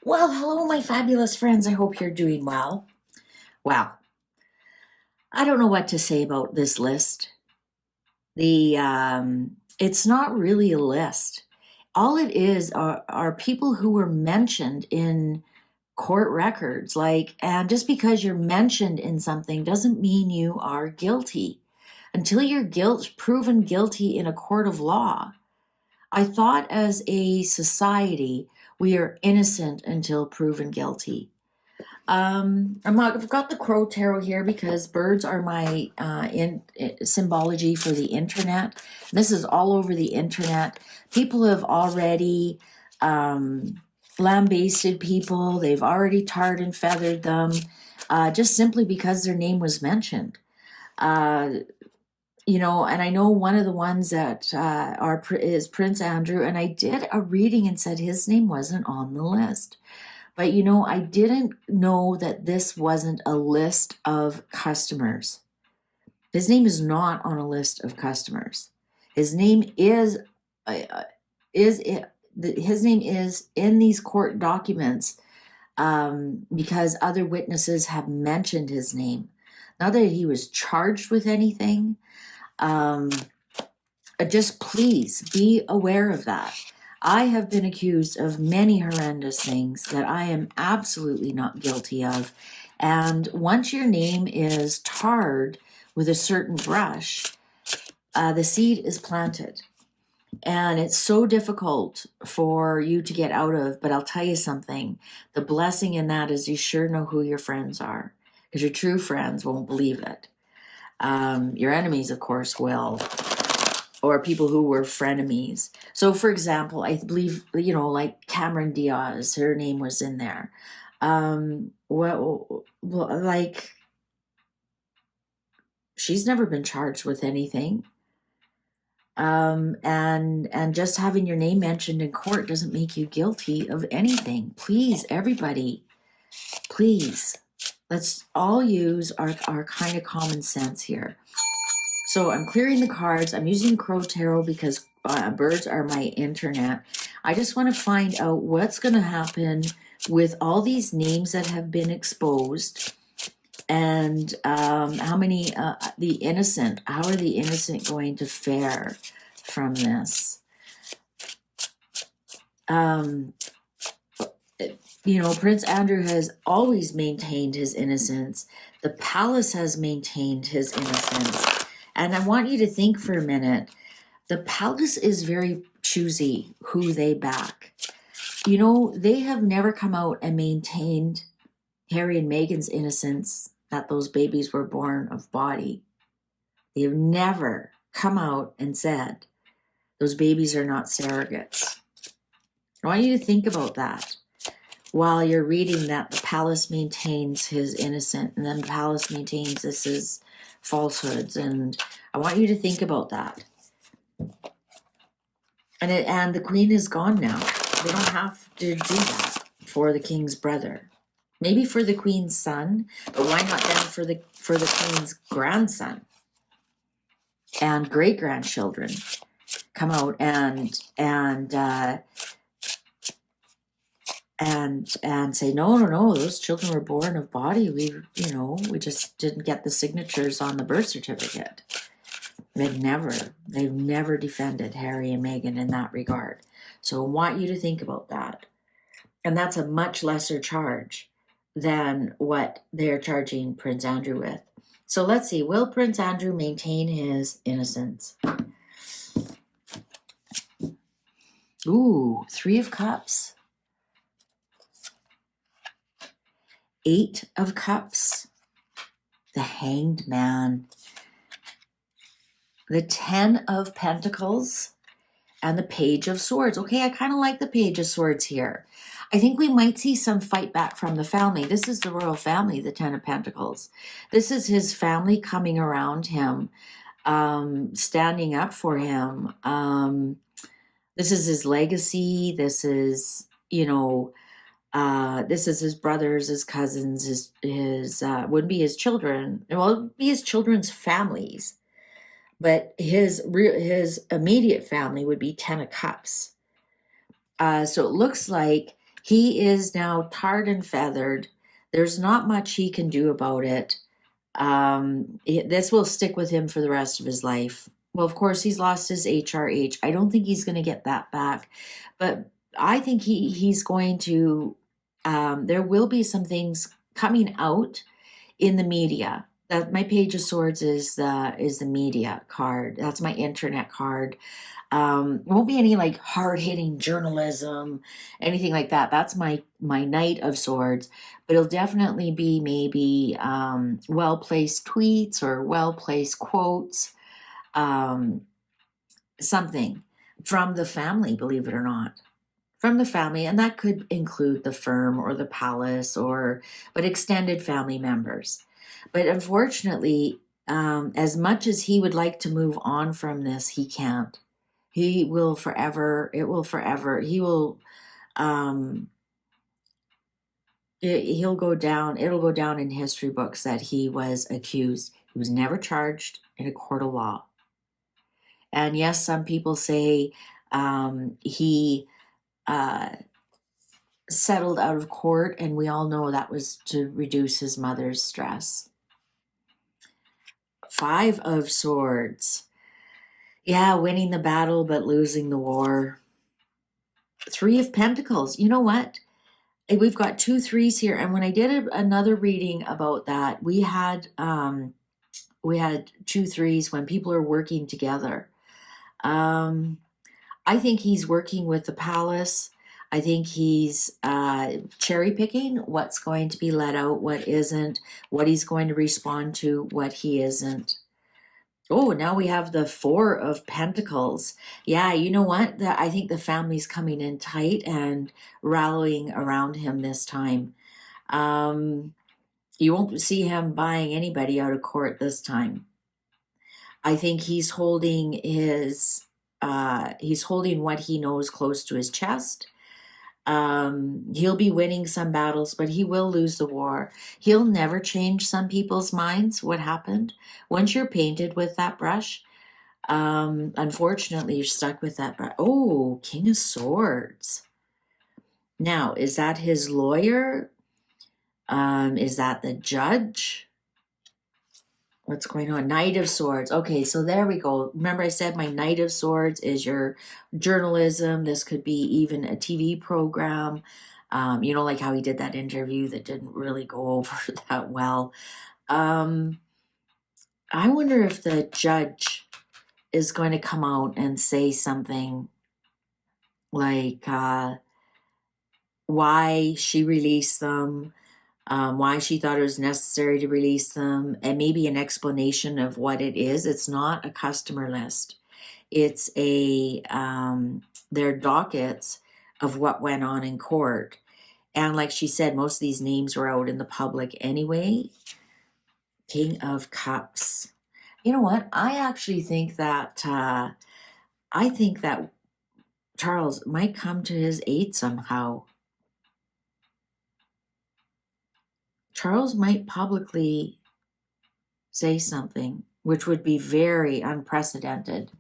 Well, hello, my fabulous friends. I hope you're doing well. Well, I don't know what to say about this list. It's not really a list. All it is are people who were mentioned in court records. And just because you're mentioned in something doesn't mean you are guilty. Until you're proven guilty in a court of law, I thought as a society we are innocent until proven guilty. I've got the crow tarot here because birds are my symbology for the internet. This is all over the internet. People have already lambasted people. They've already tarred and feathered them, just simply because their name was mentioned. And I know one of the ones that is Prince Andrew, and I did a reading and said his name wasn't on the list. But I didn't know that this wasn't a list of customers. His name is not on a list of customers. His name is in these court documents because other witnesses have mentioned his name. Not that he was charged with anything. Just please be aware of that. I have been accused of many horrendous things that I am absolutely not guilty of. And once your name is tarred with a certain brush, the seed is planted. And it's so difficult for you to get out of. But I'll tell you something. The blessing in that is you sure know who your friends are, because your true friends won't believe it. Your enemies, of course, will, or people who were frenemies. So, for example, I believe, like Cameron Diaz, her name was in there. She's never been charged with anything. And just having your name mentioned in court doesn't make you guilty of anything. Please, everybody, please, let's all use our kind of common sense here. So I'm clearing the cards. I'm using Crow Tarot because birds are my internet. I just want to find out what's going to happen with all these names that have been exposed, and how many, how are the innocent going to fare from this? Prince Andrew has always maintained his innocence. The palace has maintained his innocence. And I want you to think for a minute. The palace is very choosy who they back. They have never come out and maintained Harry and Meghan's innocence, that those babies were born of body. They have never come out and said those babies are not surrogates. I want you to think about that while you're reading that the palace maintains his innocence, and then the palace maintains this is falsehoods, and I want you to think about that. And the queen is gone now. They don't have to do that for the king's brother. Maybe for the queen's son, but why not then for the queen's grandson and great grandchildren come out and say no, those children were born of body. We just didn't get the signatures on the birth certificate. They've never defended Harry and Meghan in that regard. So I want you to think about that. And that's a much lesser charge than what they're charging Prince Andrew with. So let's see, will Prince Andrew maintain his innocence? Ooh, 3 of Cups. 8 of Cups. The Hanged Man. The 10 of Pentacles and the Page of Swords. Okay, I kind of like the Page of Swords here. I think we might see some fight back from the family. This is the royal family, the 10 of Pentacles. This is his family coming around him, standing up for him. This is his legacy. This is, this is his brothers, his cousins, his wouldn't be his children. Well, it would be his children's families. But his immediate family would be 10 of Cups. So it looks like He is now tarred and feathered. There's not much he can do about it. This will stick with him for the rest of his life. Well, of course, he's lost his HRH. I don't think he's going to get that back, but I think he's going to. There will be some things coming out in the media. That my Page of Swords is the media card. That's my internet card. Won't be any like hard hitting journalism, anything like that. That's my Knight of Swords, but it'll definitely be maybe well placed tweets or well placed quotes, um, something from the family. Believe it or not, from the family, and that could include the firm or the palace or but extended family members. But unfortunately, as much as he would like to move on from this, he can't. He will forever, it will forever, he will, um, he'll go down, it'll go down in history books that he was accused. He was never charged in a court of law. And yes, some people say he settled out of court, and we all know that was to reduce his mother's stress. Five of Swords. Yeah, winning the battle but losing the war. Three of Pentacles. You know what? We've got 2 3s here, and when I did another reading about that, we had 2 3s when people are working together. I think he's working with the palace. I think he's cherry picking what's going to be let out, what isn't, what he's going to respond to, what he isn't. Oh, now we have the 4 of Pentacles. Yeah, you know what? I think the family's coming in tight and rallying around him this time. You won't see him buying anybody out of court this time. I think he's holding what he knows close to his chest. He'll be winning some battles, but he will lose the war. He'll never change some people's minds. What happened? Once you're painted with that brush, unfortunately, you're stuck with that brush. Oh, King of Swords. Now, is that his lawyer? Is that the judge? What's going on? Knight of Swords. Okay, so there we go. Remember I said my Knight of Swords is your journalism. This could be even a TV program. Like how he did that interview that didn't really go over that well. I wonder if the judge is going to come out and say something like why she released them, why she thought it was necessary to release them, and maybe an explanation of what it is. It's not a customer list. It's their dockets of what went on in court. And like she said, most of these names were out in the public anyway. King of Cups. You know what? I actually think that Charles might come to his aid somehow. Charles might publicly say something, which would be very unprecedented.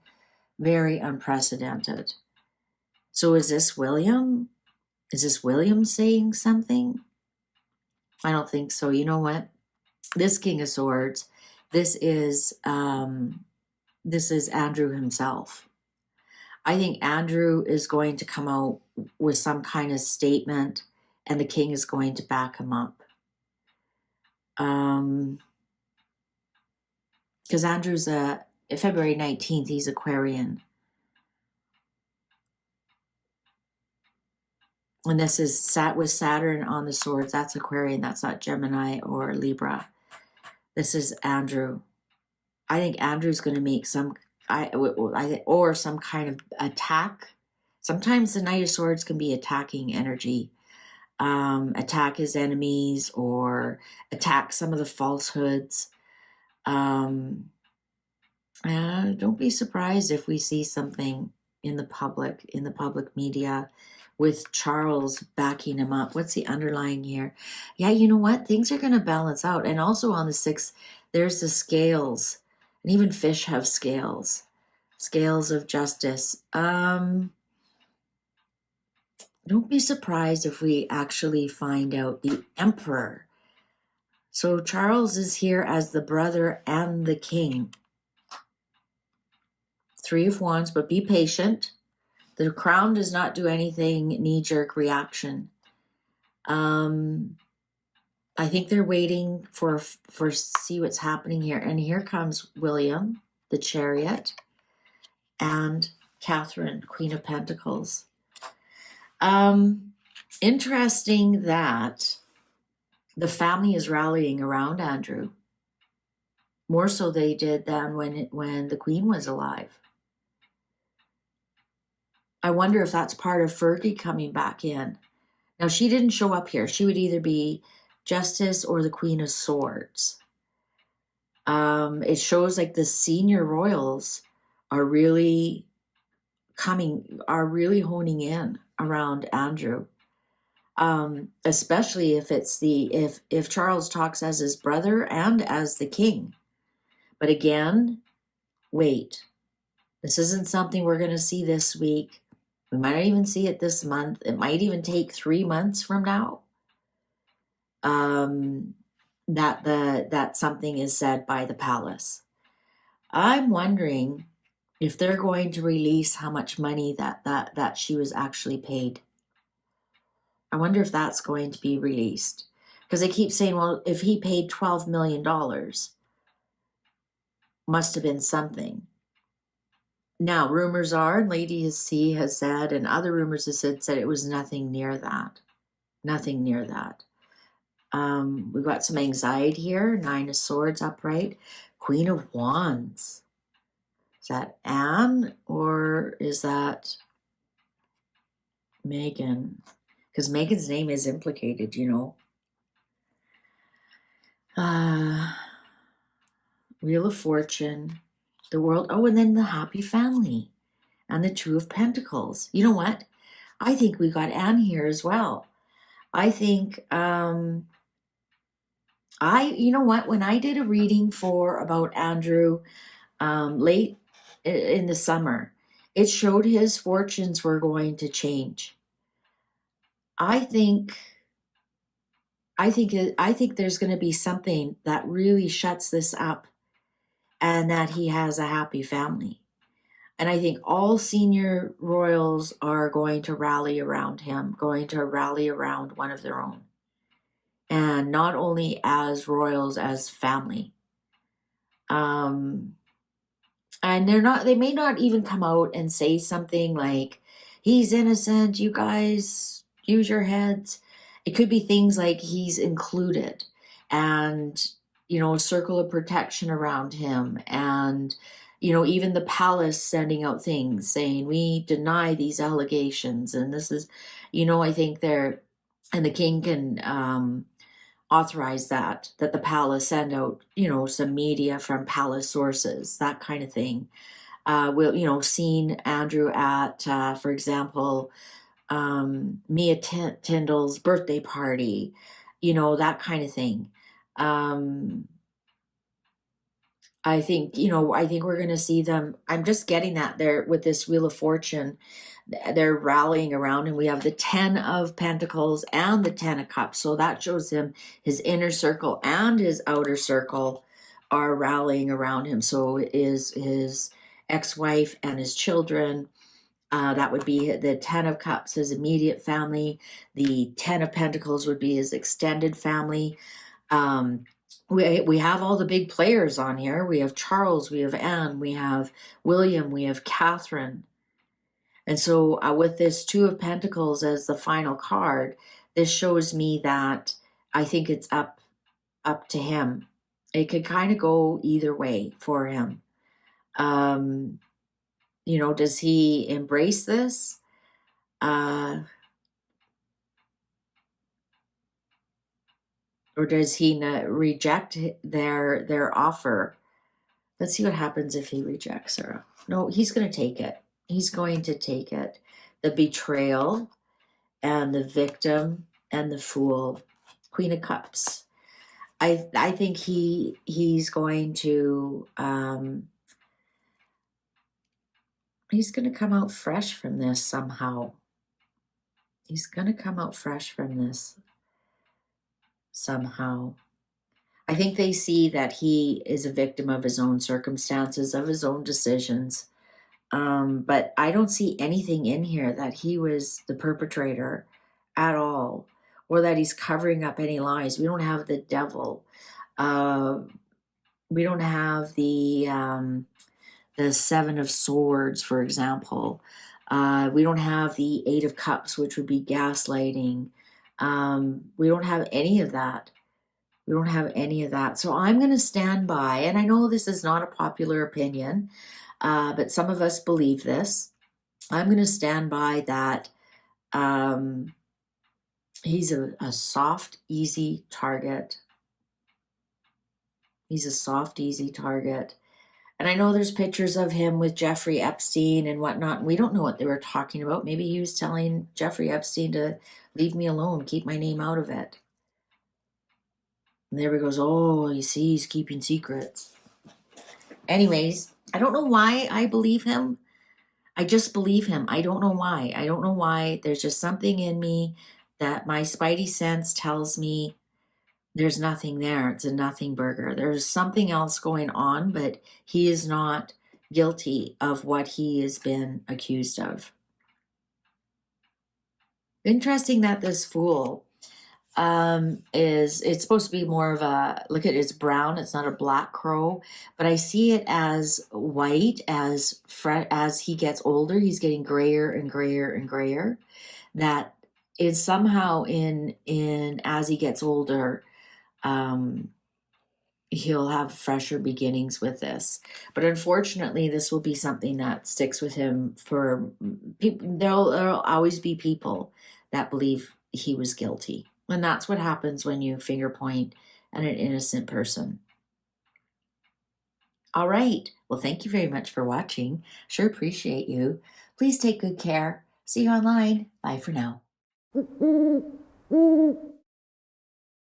Very unprecedented. So is this William? Is this William saying something? I don't think so. You know what? This King of Swords, this is Andrew himself. I think Andrew is going to come out with some kind of statement, and the king is going to back him up. Because Andrew's February 19th, he's Aquarian. And this is sat with Saturn on the swords. That's Aquarian. That's not Gemini or Libra. This is Andrew. I think Andrew's going to make some kind of attack. Sometimes the Knight of Swords can be attacking energy. Attack his enemies or attack some of the falsehoods. Don't be surprised if we see something in the public media with Charles backing him up. What's the underlying here? Yeah, you know what? Things are going to balance out. And also on the 6th, there's the scales. And even fish have scales. Scales of justice. Don't be surprised if we actually find out the emperor. So Charles is here as the brother and the king. Three of Wands, but be patient. The crown does not do anything knee-jerk reaction. I think they're waiting for see what's happening here. And here comes William, the Chariot, and Catherine, Queen of Pentacles. Interesting that the family is rallying around Andrew. More so they did than when the Queen was alive. I wonder if that's part of Fergie coming back in. Now, she didn't show up here. She would either be Justice or the Queen of Swords. It shows like the senior royals are really honing in around Andrew. Especially if it's if Charles talks as his brother and as the king. But again, wait. This isn't something we're going to see this week. We might not even see it this month. It might even take 3 months from now. That something is said by the palace. I'm wondering if they're going to release how much money that she was actually paid. I wonder if that's going to be released. Because they keep saying, well, if he paid $12 million, must have been something. Now, rumors are, and Lady C has said, and other rumors have said it was nothing near that. Nothing near that. We've got some anxiety here. 9 of Swords upright. Queen of Wands. Is that Anne or is that Megan? Because Megan's name is implicated, you know. Wheel of Fortune. The World. Oh, and then the Happy Family. And the Two of Pentacles. You know what? I think we got Anne here as well. I think, you know what? When I did a reading about Andrew late in the summer, it showed his fortunes were going to change. I think there's going to be something that really shuts this up and that he has a happy family. And I think all senior royals are going to rally around him, going to rally around one of their own. And not only as royals, as family. And they may not even come out and say something like, he's innocent, you guys use your heads. It could be things like he's included and, you know, a circle of protection around him. And, you know, even the palace sending out things saying, we deny these allegations. And this is, you know, I think and the king can authorize that the palace send out, you know, some media from palace sources, that kind of thing. We'll, you know, seen Andrew at, for example, Mia Tyndall's birthday party, you know, that kind of thing. I think we're going to see them. I'm just getting that there with this Wheel of Fortune. They're rallying around, and we have the 10 of Pentacles and the 10 of Cups. So that shows him his inner circle and his outer circle are rallying around him. So is his ex-wife and his children. That would be the 10 of Cups, his immediate family. The 10 of Pentacles would be his extended family. We have all the big players on here. We have Charles, we have Anne, we have William, we have Catherine. And so with this Two of Pentacles as the final card, this shows me that I think it's up to him. It could kind of go either way for him. You know, does he embrace this? Or does he reject their offer? Let's see what happens if he rejects her. No, he's going to take it. He's going to take it. The betrayal and the victim and the fool. Queen of Cups. I think he's going to he's going to come out fresh from this somehow. He's going to come out fresh from this somehow. I think they see that he is a victim of his own circumstances, of his own decisions. But I don't see anything in here that he was the perpetrator at all, or that he's covering up any lies. We don't have the devil. Uh, we don't have the Seven of Swords, for example. We don't have the Eight of Cups, which would be gaslighting. We don't have any of that. We don't have any of that. So I'm going to stand by, and I know this is not a popular opinion, but some of us believe this. I'm going to stand by that he's a soft, easy target. He's a soft, easy target. And I know there's pictures of him with Jeffrey Epstein and whatnot. We don't know what they were talking about. Maybe he was telling Jeffrey Epstein to leave me alone, keep my name out of it. And there he goes, oh, you see, he's keeping secrets. Anyways, I don't know why I believe him. I just believe him. I don't know why. I don't know why. There's just something in me that my spidey sense tells me there's nothing there. It's a nothing burger. There's something else going on, but he is not guilty of what he has been accused of. Interesting that this Fool it's supposed to be more of a, look at it's brown, it's not a black crow, but I see it as white as he gets older. He's getting grayer and grayer and grayer. That is somehow in as he gets older, he'll have fresher beginnings with this. But unfortunately, this will be something that sticks with him for people. There'll always be people that believe he was guilty. And that's what happens when you finger point at an innocent person. All right. Well, thank you very much for watching. Sure appreciate you. Please take good care. See you online. Bye for now.